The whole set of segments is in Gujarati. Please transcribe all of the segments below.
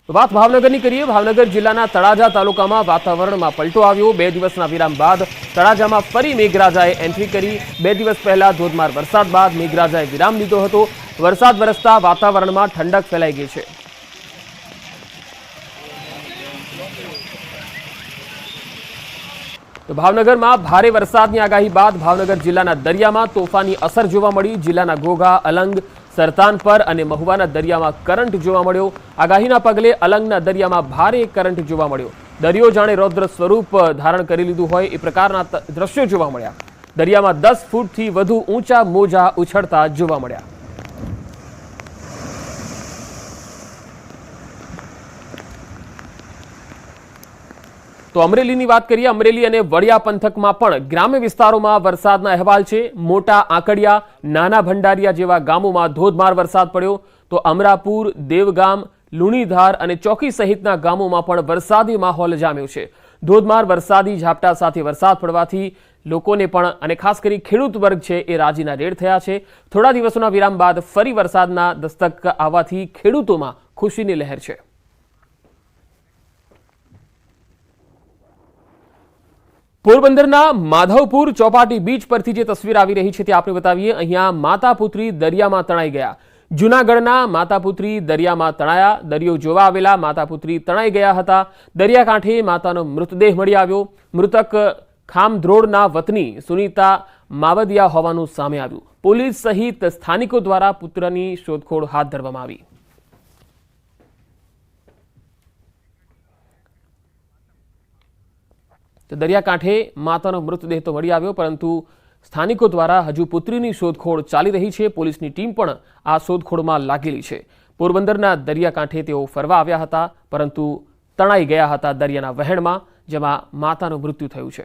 વાત ભાવનગરની કરીએ। ભાવનગર જિલ્લાના તળાજા તાલુકામાં વાતાવરણમાં પલટો આવ્યો। 2 દિવસના વિરામ બાદ તળાજામાં ફરી મેઘરાજાએ એન્ટ્રી કરી। 2 દિવસ પહેલા ધોધમાર વરસાદ બાદ મેઘરાજાએ વિરામ લીધો હતો। વરસાદ વરસતા વાતાવરણમાં ઠંડક ફેલાઈ ગઈ છે। તો ભાવનગરમાં ભારે વરસાદની આગાહી બાદ ભાવનગર જિલ્લાના દરિયામાં તોફાની અસર જોવા મળી। જિલ્લાના ઘોઘા, અલંગ, સરતાનપર અને મહુવાના દરિયામાં કરંટ જોવા મળ્યો। આગાહીના પગલે અલંગના દરિયામાં ભારે કરંટ જોવા મળ્યો। દરિયો જાણે રૌદ્ર સ્વરૂપ ધારણ કરી લીધું હોય એ પ્રકારના દ્રશ્યો જોવા મળ્યા। દરિયામાં 10 ફૂટથી વધુ ઊંચા મોજા ઉછળતા જોવા મળ્યા। તો અમરેલીની વાત કરીએ। અમરેલી અને વડિયા પંથકમાં પણ ગ્રામ્ય વિસ્તારોમાં વરસાદના અહેવાલ છે। મોટા આંકડિયા, નાના ભંડારિયા જેવા ગામોમાં ધોધમાર વરસાદ પડ્યો। તો અમરાપુર, દેવગામ, લુણીધાર અને ચોકી સહિતના ગામોમાં પણ વરસાદી માહોલ જામ્યો છે। ધોધમાર વરસાદી ઝાપટા સાથે વરસાદ પડવાથી લોકોને પણ અને ખાસ કરી ખેડૂત વર્ગ છે એ રાજીના રેડ થયા છે। થોડા દિવસોના વિરામ બાદ ફરી વરસાદના દસ્તક આવવાથી ખેડૂતોમાં ખુશીની લહેર છે। પોરબંદરના માધવપુર ચોપાટી બીચ પરથી જે તસવીર આવી રહી છે તે આપણે બતાવીએ। અહીંયા માતાપુત્રી દરિયામાં તણાઈ ગયા। જૂનાગઢના માતાપુત્રી દરિયામાં તણાયા। દરિયો જોવા આવેલા માતાપુત્રી તણાઈ ગયા હતા। દરિયાકાંઠે માતાનો મૃતદેહ મળી આવ્યો। મૃતક ખામધ્રોડના વતની સુનીતા માવદિયા હોવાનું સામે આવ્યું। પોલીસ સહિત સ્થાનિકો દ્વારા પુત્રની શોધખોળ હાથ ધરવામાં આવી। તો દરિયાકાંઠે માતાનો મૃતદેહ તો મળી આવ્યો, પરંતુ સ્થાનિકો દ્વારા હજુ પુત્રીની શોધખોળ ચાલી રહી છે। પોલીસની ટીમ પણ આ શોધખોળમાં લાગેલી છે। પોરબંદરના દરિયાકાંઠે તેઓ ફરવા આવ્યા હતા, પરંતુ તણાઈ ગયા હતા દરિયાના વહેણમાં, જેમાં માતાનું મૃત્યુ થયું છે।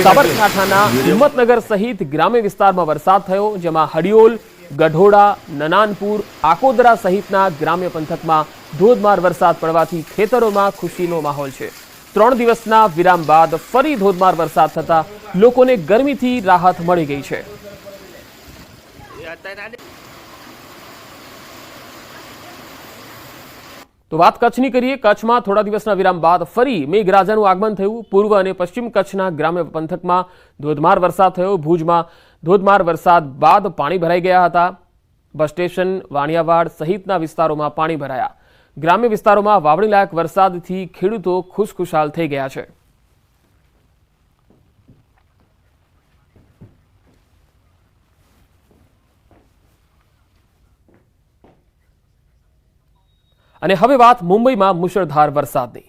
સાબરકાંઠાના હિંમતનગર સહિત ગ્રામ્ય વિસ્તારમાં વરસાદ થયો, જેમાં હડિયોલ, ગઢોડા, નનાનપુર, આકોદરા સહિતના ગ્રામ્ય પંથકમાં ધોધમાર વરસાદ પડવાથી ખેતરોમાં ખુશીનો માહોલ છે। 3 દિવસના વિરામ બાદ ફરી ધોધમાર વરસાદ થતા લોકોને ગરમીથી રાહત મળી ગઈ છે। તો વાત કચ્છની કરીએ। કચ્છમાં થોડા દિવસના વિરામ બાદ ફરી મેઘરાજાનું આગમન થયું। પૂર્વ અને પશ્ચિમ કચ્છના ગ્રામ્ય પંથકમાં ધોધમાર વરસાદ થયો। ભુજમાં ધોધમાર વરસાદ બાદ પાણી ભરાઈ ગયા હતા। બસ સ્ટેશન, વાણિયાવાડ સહિતના વિસ્તારોમાં પાણી ભરાયા। ગ્રામ્ય વિસ્તારોમાં વાવણી લાયક વરસાદથી ખેડૂતો ખુશખુશાલ થઈ ગયા છે। અને હવે વાત મુંબઈમાં મુશળધાર વરસાદની।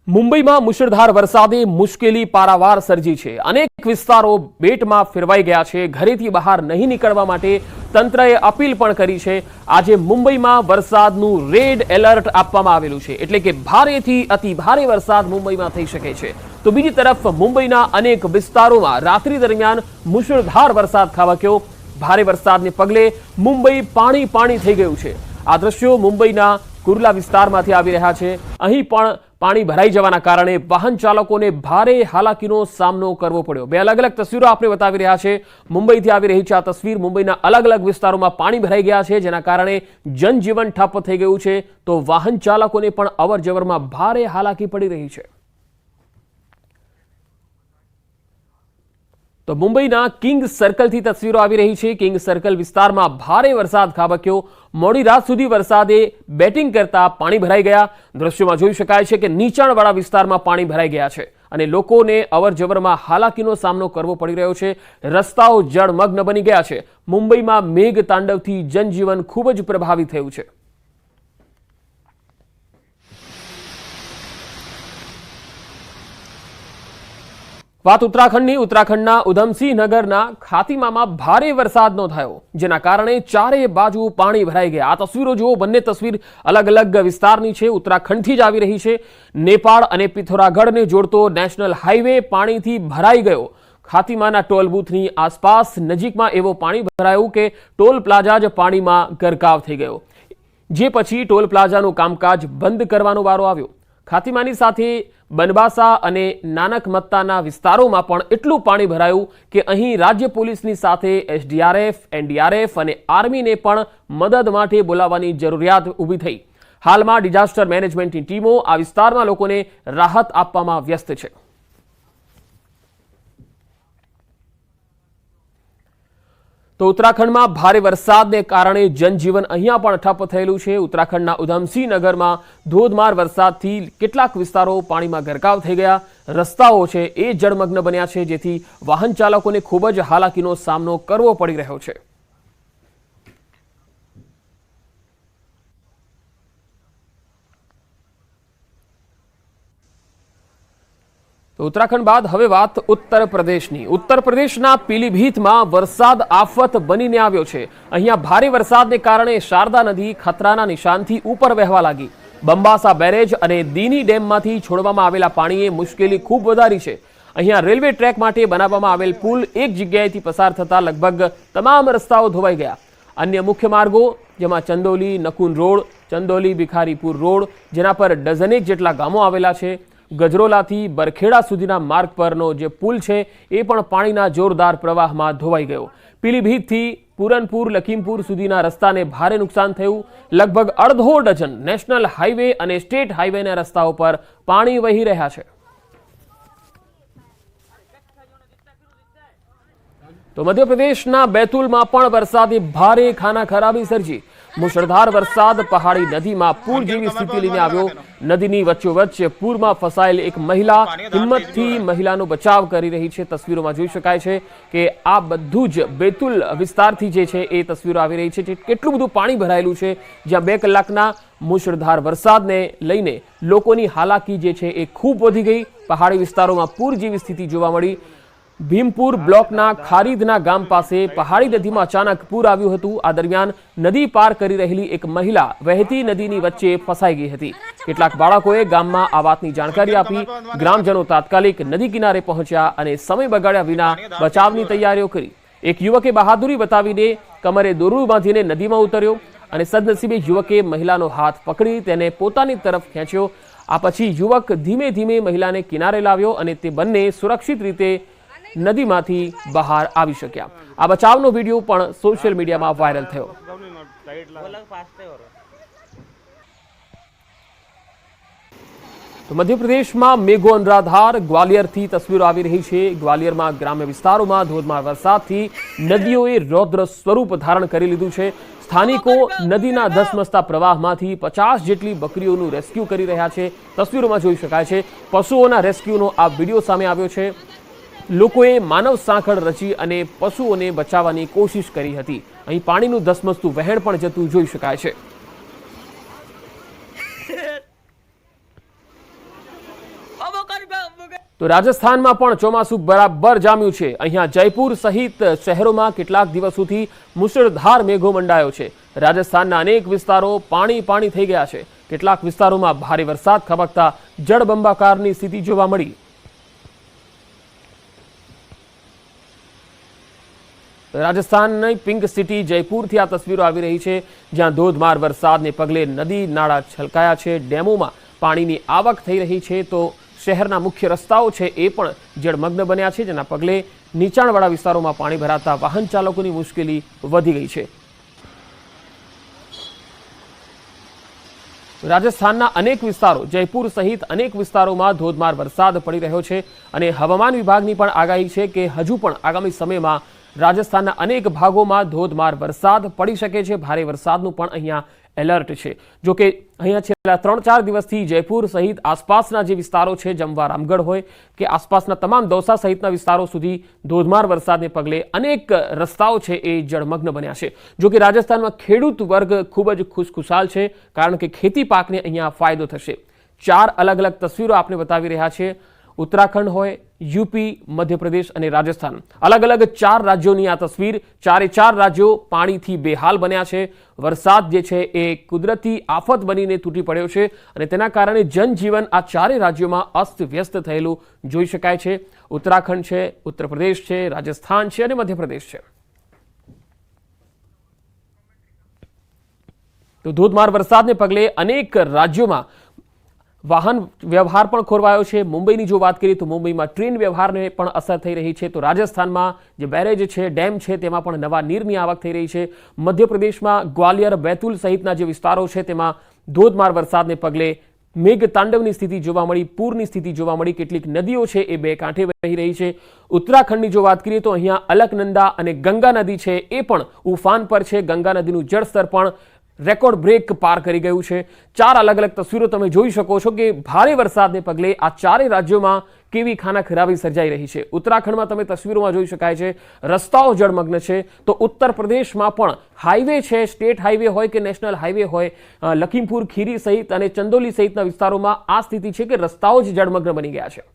મુંબઈમાં મુશળધાર વરસાદે મુશ્કેલી પારાવાર સર્જી છે। અનેક વિસ્તારો બેટમાં ફેરવાઈ ગયા છે। ઘરેથી બહાર નહીં નીકળવા માટે તંત્રએ અપીલ પણ કરી છે। આજે મુંબઈમાં વરસાદનું રેડ એલર્ટ આપવામાં આવેલું છે, એટલે કે ભારેથી અતિ ભારે વરસાદ મુંબઈમાં થઈ શકે છે। તો બીજી તરફ મુંબઈના અનેક વિસ્તારોમાં રાત્રિ દરમિયાન મુશળધાર વરસાદ ખાબક્યો। ભારે વરસાદને પગલે મુંબઈ પાણી પાણી થઈ ગયું છે। આ દ્રશ્યો મુંબઈના કુર્લા વિસ્તારમાંથી આવી રહ્યા છે। અહીં પણ પાણી ભરાઈ જવાના કારણે વાહન ચાલકોને ભારે હાલાકીનો સામનો કરવો પડ્યો। 2 અલગ અલગ તસવીરો આપણે બતાવી રહ્યા છે। મુંબઈથી આવી રહી છે આ તસવીર। મુંબઈના અલગ અલગ વિસ્તારોમાં પાણી ભરાઈ ગયા છે, જેના કારણે જનજીવન ઠપ થઈ ગયું છે। તો વાહન ચાલકોને પણ અવર જવરમાં ભારે હાલાકી પડી રહી છે। તો મુંબઈના કિંગ સર્કલથી તસવીરો આવી રહી છે। કિંગ સર્કલ વિસ્તારમાં ભારે વરસાદ ખાબક્યો। મોડી રાત સુધી વરસાદે બેટિંગ કરતા પાણી ભરાઈ ગયા। દ્રશ્યોમાં જોઈ શકાય છે કે નીચાણવાળા વિસ્તારમાં પાણી ભરાઈ ગયા છે અને લોકોને અવરજવરમાં હાલાકીનો સામનો કરવો પડી રહ્યો છે। રસ્તાઓ જળમગ્ન બની ગયા છે। મુંબઈમાં મેઘ તાંડવથી જનજીવન ખૂબ જ પ્રભાવિત થયું છે। વાત ઉત્તરાખંડની। ઉત્તરાખંડના ઉધમસિંહ નગરના ખાતીમામાં ભારે વરસાદ નોંધાયો, જેના કારણે ચારે બાજુ પાણી ભરાઈ ગયા। આ તસવીરો જુઓ। બંને તસવીર અલગ અલગ વિસ્તારની છે। ઉત્તરાખંડથી જ આવી રહી છે। નેપાળ અને પિથોરાગઢને જોડતો નેશનલ હાઈવે પાણીથી ભરાઈ ગયો। ખાતીમાના ટોલ બૂથની આસપાસ નજીકમાં એવો પાણી ભરાયું કે ટોલ પ્લાઝા જ પાણીમાં ગરકાવ થઈ ગયો, જે પછી ટોલ પ્લાઝાનું કામકાજ બંધ કરવાનો વારો આવ્યો। ખાતીમાની સાથે બનબાસા અને નાનકમત્તાના વિસ્તારોમાં પણ એટલું પાણી ભરાયું કે અહીં રાજ્ય પોલીસની સાથે એસડીઆરએફ, એનડીઆરએફ અને આર્મીને પણ મદદ માટે બોલાવવાની જરૂરિયાત ઊભી થઈ. હાલમાં ડિઝાસ્ટર મેનેજમેન્ટની ટીમો આ વિસ્તારમાં લોકોને રાહત આપવામાં વ્યસ્ત છે. તો ઉત્તરાખંડમાં ભારે વરસાદને કારણે જનજીવન અહીંયા પણ ઠપ થયેલું છે. ઉત્તરાખંડના ઉધમસિંહ નગરમાં ધોધમાર વરસાદથી કેટલાક વિસ્તારો પાણીમાં ગરકાવ થઈ ગયા. રસ્તાઓ છે એ જળમગ્ન બન્યા છે, જેથી વાહન ચાલકોને ખૂબ જ હાલાકીનો સામનો કરવો પડી રહ્યો છે. તો ઉત્તરાખંડ બાદ હવે વાત ઉત્તર પ્રદેશની. ઉત્તર પ્રદેશના પીલીભીતમાં વરસાદ આફત બનીને આવ્યો છે. અહીંયા ભારે વરસાદને કારણે શારદા નદી ખતરાના નિશાનથી ઉપર વહેવા લાગી. બંબાસા બેરેજ અને દીની ડેમમાંથી છોડવામાં આવેલા પાણીએ મુશ્કેલી ખૂબ વધારી છે. અહીંયા રેલવે ટ્રેક માટે બનાવવામાં આવેલ પુલ એક જગ્યાએથી પસાર થતા લગભગ તમામ રસ્તાઓ ધોવાઈ ગયા. અન્ય મુખ્ય માર્ગો જેમાં ચંદોલી નકુન રોડ, ચંદોલી ભિખારીપુર રોડ, જેના પર ડઝનેક જેટલા ગામો આવેલા છે, ગજરોલાથી બરખેડા સુધીના માર્ગ પરનો જે પુલ છે એ પણ પાણીના જોરદાર પ્રવાહમાં ધોવાઈ ગયો. પીલીભીતથી પૂરનપુર લખીમપુર સુધીના રસ્તાને ભારે નુકસાન થયું. લગભગ અડધો ડઝન નેશનલ હાઈવે અને સ્ટેટ હાઈવેના રસ્તાઓ પર પાણી વહી રહ્યા છે. તો મધ્યપ્રદેશના બેતુલમાં પણ વરસાદે ભારે ખાનાખરાબી સર્જી. મુશળધાર વરસાદ પહાડી નદીમાં પૂર જેવી સ્થિતિ લઈને આવ્યો. નદીની વચ્ચોવચ્ચ પૂરમાં ફસાયેલ એક મહિલા હિંમતથી મહિલાનો બચાવ કરી રહી છે. તસવીરોમાં જોઈ શકાય છે કે આ બધું જ બેતુલ વિસ્તારથી જે છે એ તસવીરો આવી રહી છે. કેટલું બધું પાણી ભરાયેલું છે, જ્યાં 2 કલાકના મુશળધાર વરસાદને લઈને લોકોની હાલાકી જે છે એ ખૂબ વધી ગઈ. પહાડી વિસ્તારોમાં પૂર જેવી સ્થિતિ જોવા મળી. ભીમપુર બ્લોકના ખારીદના ગામ પાસે પહાડી નદીમાં અચાનક પૂર આવ્યું હતું. આ દરમિયાન નદી પાર કરી રહેલી એક મહિલા વહેતી નદીની વચ્ચે ફસાઈ ગઈ હતી. કેટલાક બાળકોએ ગામમાં આ વાતની જાણકારી આપી. ગ્રામજનો તાત્કાલિક નદી કિનારે પહોંચ્યા અને સમય બગાડ્યા વિના બચાવની તૈયારીઓ કરી. એક યુવકે બહાદુરી બતાવીને કમરે દોરડું બાંધીને નદીમાં ઉતર્યો અને સદનસીબે યુવકે મહિલાનો હાથ પકડી તેને પોતાની તરફ ખેંચ્યો. આ પછી યુવક ધીમે ધીમે મહિલાને કિનારે લાવ્યો અને તે બંને સુરક્ષિત રીતે નદીમાંથી બહાર આવી શક્યા. આ બચાવનો વિડીયો પણ સોશિયલ મીડિયામાં વાયરલ થયો. તો મધ્યપ્રદેશમાં મેઘો અનરાધાર ગ્વાલિયરથી તસવીરો આવી રહી છે. ગ્વાલિયરમાં ગ્રામ્ય વિસ્તારોમાં ધોધમાર વરસાદથી નદીઓએ રૌદ્ર સ્વરૂપ ધારણ કરી લીધું છે. સ્થાનિકો નદીના ધસમસતા પ્રવાહમાંથી 50 જેટલી બકરીઓનું રેસ્ક્યુ કરી રહ્યા છે. તસવીરોમાં જોઈ શકાય છે પશુઓના રેસ્ક્યુનો આ વિડીયો સામે આવ્યો છે. લોકોએ માનવ સાંકળ રચી અને પશુઓને બચાવવાની કોશિશ કરી હતી. અહીં પાણીનું ધસમસતું વહેણ પણ જતું જોઈ શકાય છે. તો રાજસ્થાનમાં પણ ચોમાસું બરાબર જામ્યું છે. અહીંયા જયપુર સહિત શહેરોમાં કેટલાક દિવસોથી મુશળધાર મેઘો મંડાયો છે. રાજસ્થાનના અનેક વિસ્તારો પાણી થઈ ગયા છે. કેટલાક વિસ્તારોમાં ભારે વરસાદ ખાબકતા જળબંબાકારની સ્થિતિ જોવા મળી. રાજસ્થાનની પિંક સિટી જયપુરથી આ તસવીરો આવી રહી છે, જ્યાં ધોધમાર વરસાદને પગલે નદી નાળા છલકાયા છે. ડેમોમાં પાણીની આવક થઈ રહી છે. તો શહેરના મુખ્ય રસ્તાઓ છે એ પણ જળમગ્ન બન્યા છે, જેના પગલે નીચાણવાળા વિસ્તારોમાં પાણી ભરાતા વાહન ચાલકોની મુશ્કેલી વધી ગઈ છે. રાજસ્થાનના અનેક વિસ્તારો જયપુર સહિત અનેક વિસ્તારોમાં ધોધમાર વરસાદ પડી રહ્યો છે અને હવામાન વિભાગની પણ આગાહી છે કે હજુ પણ આગામી સમયમાં રાજસ્થાનના અનેક ભાગોમાં ધોધમાર વરસાદ પડી શકે છે. ભારે વરસાદનું પણ અહીંયા એલર્ટ છે. જો કે અહીંયા છેલ્લા 3-4 દિવસથી જયપુર સહિત આસપાસના જે વિસ્તારો છે, જમવા રામગઢ હોય કે આસપાસના તમામ દૌસા સહિતના વિસ્તારો સુધી ધોધમાર વરસાદને પગલે અનેક રસ્તાઓ છે એ જળમગ્ન બન્યા છે. જો કે રાજસ્થાનમાં ખેડૂત વર્ગ ખૂબ જ ખુશખુશાલ છે, કારણ કે ખેતી પાકને અહીંયા ફાયદો થશે. 4 અલગ અલગ તસવીરો આપણે બતાવી રહ્યા છે. ઉત્તરાખંડ હોય, યુપી, મધ્યપ્રદેશ અને રાજસ્થાન, અલગ અલગ 4 રાજ્યોની આ તસવીર. 4 રાજ્યો પાણીથી બેહાલ બન્યા છે. વરસાદ જે છે એ કુદરતી આફત બનીને તૂટી પડ્યો છે અને તેના કારણે જનજીવન આ 4 રાજ્યોમાં અસ્તવ્યસ્ત થયેલું જોઈ શકાય છે. ઉત્તરાખંડ છે, ઉત્તર પ્રદેશ છે, રાજસ્થાન છે અને મધ્યપ્રદેશ છે. તો ધોધમાર વરસાદને પગલે અનેક રાજ્યોમાં વાહન વ્યવહાર પણ ખોરવાયો છે। મુંબઈની જો વાત કરીએ તો મુંબઈમાં ટ્રેન વ્યવહારને પણ અસર થઈ રહી છે। તો રાજસ્થાનમાં જે બેરેજ છે, ડેમ છે, તેમાં પણ નવા નીરની આવક થઈ રહી છે। મધ્યપ્રદેશમાં ગ્વાલિયર, બેતુલ સહિતના જે વિસ્તારો છે તેમાં ધોધમાર વરસાદને પગલે મેઘ તાંડવની સ્થિતિ જોવા મળી, પૂરની સ્થિતિ જોવા મળી। કેટલીક નદીઓ છે એ બે કાંઠે વહી રહી છે। ઉત્તરાખંડની જો વાત કરીએ તો અહીંયા અલકનંદા અને ગંગા નદી છે એ પણ ઉફાન પર છે। ગંગા નદીનું જળસ્તર પણ રેકોર્ડ બ્રેક પાર કરી ગયું છે। 4 અલગ અલગ તસવીરો તમે જોઈ શકો છો કે ભારે વરસાદને પગલે આ ચારેય રાજ્યોમાં કેવી ખાનાખરાબી સર્જાઈ રહી છે। ઉત્તરાખંડમાં તમે તસવીરોમાં જોઈ શકાય છે રસ્તાઓ જળમગ્ન છે। તો ઉત્તર પ્રદેશમાં પણ હાઈવે છે, સ્ટેટ હાઈવે હોય કે નેશનલ હાઈવે હોય, લખીમપુર ખીરી સહિત અને ચંદોલી સહિતના વિસ્તારોમાં આ સ્થિતિ છે કે રસ્તાઓ જ જળમગ્ન બની ગયા છે।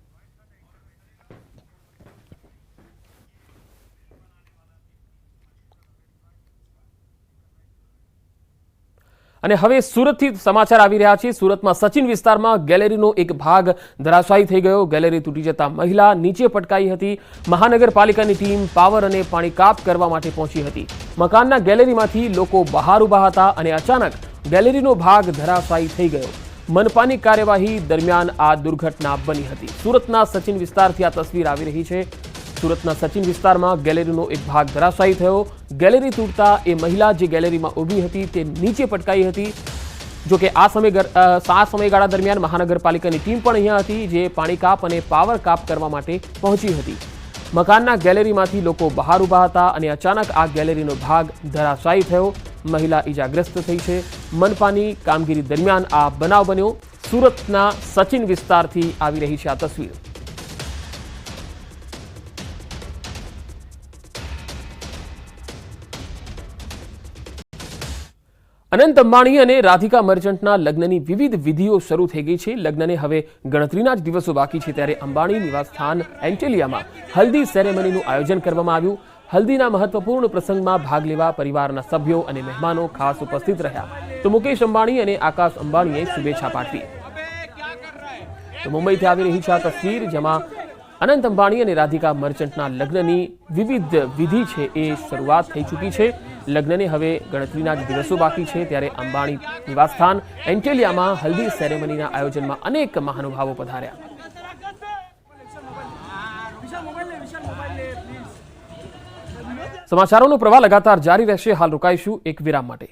અને હવે સુરતથી સમાચાર આવી રહ્યા છે। સુરતમાં સચિન વિસ્તારમાં ગેલેરીનો એક ભાગ ધરાશાયી થઈ ગયો। ગેલેરી તૂટી જતા મહિલા નીચે પટકાઈ હતી। મહાનગરપાલિકાની ટીમ પાવર અને પાણી કાપ કરવા માટે પહોંચી હતી। મકાનના ગેલેરીમાંથી લોકો બહાર ઊભા હતા અને અચાનક ગેલેરીનો ભાગ ધરાશાયી થઈ ગયો। મનપાની કાર્યવાહી દરમિયાન આ દુર્ઘટના બની હતી। સુરતના સચિન વિસ્તારથી આ તસવીર આવી રહી છે। સુરતના સચિન વિસ્તારમાં ગેલેરીનો એક ભાગ ધરાશાયી થયો। ગેલેરી તૂટતા એ મહિલા જે ગેલેરીમાં ઊભી હતી તે નીચે પટકાઈ હતી। જો કે આ સમયગાળા દરમિયાન મહાનગરપાલિકાની ટીમ પણ અહીંયા હતી જે પાણી કાપ અને પાવર કાપ કરવા માટે પહોંચી હતી। મકાનના ગેલેરીમાંથી લોકો બહાર ઊભા હતા અને અચાનક આ ગેલેરીનો ભાગ ધરાશાયી થયો। મહિલા ઈજાગ્રસ્ત થઈ છે। મનપાની કામગીરી દરમિયાન આ બનાવ બન્યો। સુરતના સચિન વિસ્તારથી આવી રહી છે આ તસવીર। અનંત અંબાણી અને રાધિકા મર્ચન્ટના લગ્નની વિવિધ વિધિઓ શરૂ થઈ ગઈ છે। લગ્નને હવે ગણતરીના જ દિવસો બાકી છે ત્યારે અંબાણી નિવાસસ્થાન એન્ટેલિયામાં હલ્દી સેરેમનીનું આયોજન કરવામાં આવ્યું। હલ્દીના મહત્વપૂર્ણ પ્રસંગમાં ભાગ લેવા પરિવારના સભ્યો અને મહેમાનો ખાસ ઉપસ્થિત રહ્યા। તો મુકેશ અંબાણી અને આકાશ અંબાણીએ શુભેચ્છા પાઠવી। તો મુંબઈથી આવી રહી છે આ તસવીર જેમાં અનંત અંબાણી અને રાધિકા મર્ચન્ટના લગ્નની વિવિધ વિધિ છે એ શરૂઆત થઈ ચૂકી છે। લગ્નને હવે ગણતરીના જ દિવસો બાકી છે ત્યારે અંબાણી નિવાસસ્થાન એન્ટેલિયામાં હલ્દી સેરેમનીના આયોજનમાં અનેક મહાનુભાવો પધાર્યા। સમાચારોનો પ્રવાહ લગાતાર જારી રહેશે। હાલ રોકાઈશું એક વિરામ માટે।